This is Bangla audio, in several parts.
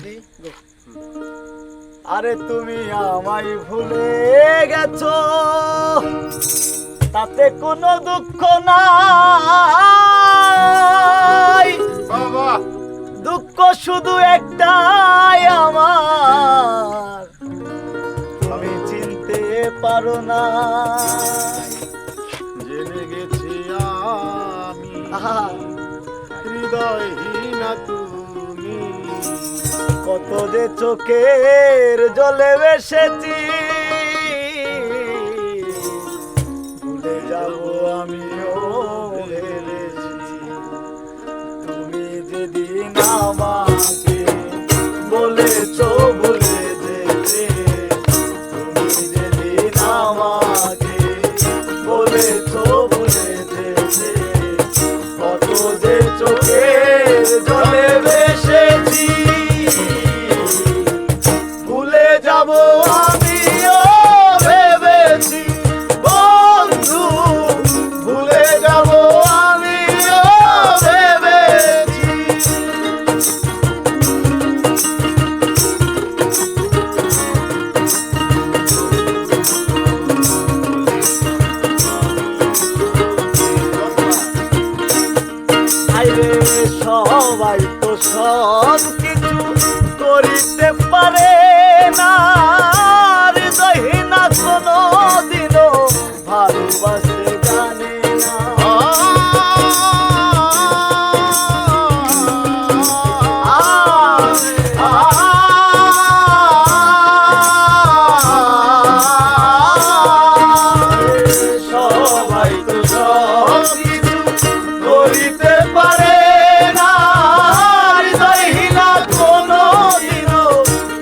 Ready go. আরে তুমি আমায় ভুলে গেছো, তাতে কোনো দুঃখ নাই বাবা। দুঃখ শুধু একটাই আমার, তুমি চিনতে পারো না। জেনে গেছি আমি হৃদয়হীনা তুমি, কত যে চোখের জলে বেসেছি, ভুলে যাব আমিও ভেবেছি। তুমি যেদিন আমাকে বলেছো ভুলে যেতে, তুমি যেদিন আমাকে বলেছো ভুলে যেতে, কত যে চোখের জলে বেসেছি, ভুলে যাব আমিও ভেবেছি বন্ধু, ভুলে যাব আমিও ভেবেছি। আইরে সবাই তো সব কিছু করিতে পারে না, হৃদয়হীনা কোনো দিনও ভালোবাসতে জানে না। সবাই তো সব কিছু করিতে পারে না, হৃদয়হীনা কোনো দিনও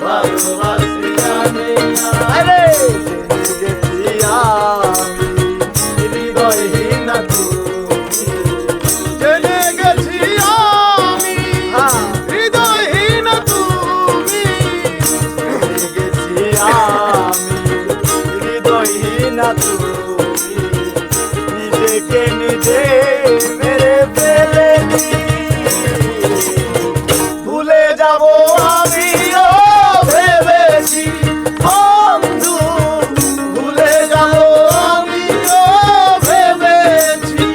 ভালোবাসতে জানে না। আরে জেনে গেছি আমি হৃদয়হীনা তুমি, জেনে গেছি আমি হৃদয়হীনা তুমি, জেনে গেছি আমি হৃদয়হীনা তুমি, নিজেকে নিজে মেরে ফেলেছি, ভুলে যাব আমিও ভেবেছি বন্ধু, ভুলে যাব আমিও ভেবেছি।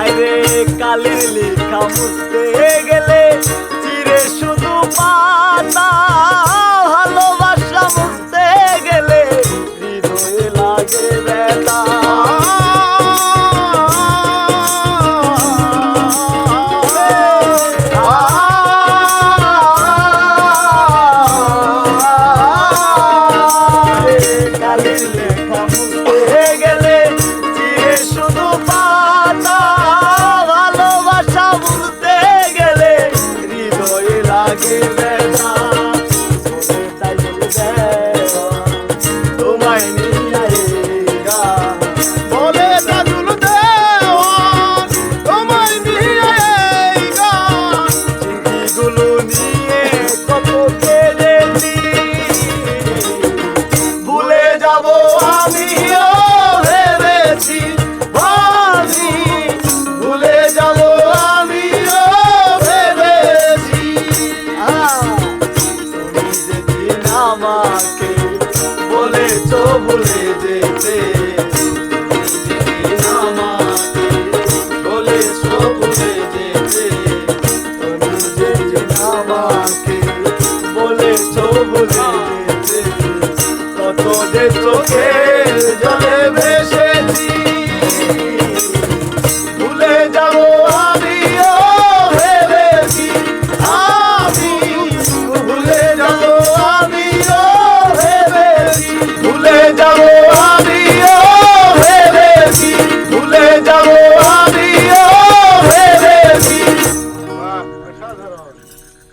আরে কালির লেখা মুছতে গেলে চিরে শুধু পাতা, ভালোবাসা মুছতে গেলে হৃদয়ে লাগে ব্যথা। কালির লেখা মুছতে গেলে চিরে শুধু পাতা, ভালোবাসা ভুলতে গেলে হৃদয়ে লাগে ব্যথা। তাই তোমায় নিয়ে গান বলে তাজুল দেওয়ান, তোমায় নিয়ে এই গান, চিঠিগুলো নিয়ে কত কেঁদেছি, ভুলে যাব আমিও ভেবেছি ভাবি, ভুলে যাব আমিও ভেবেছি। তুমি যেদিন আমাকে বলেছো ভুলে যেতে,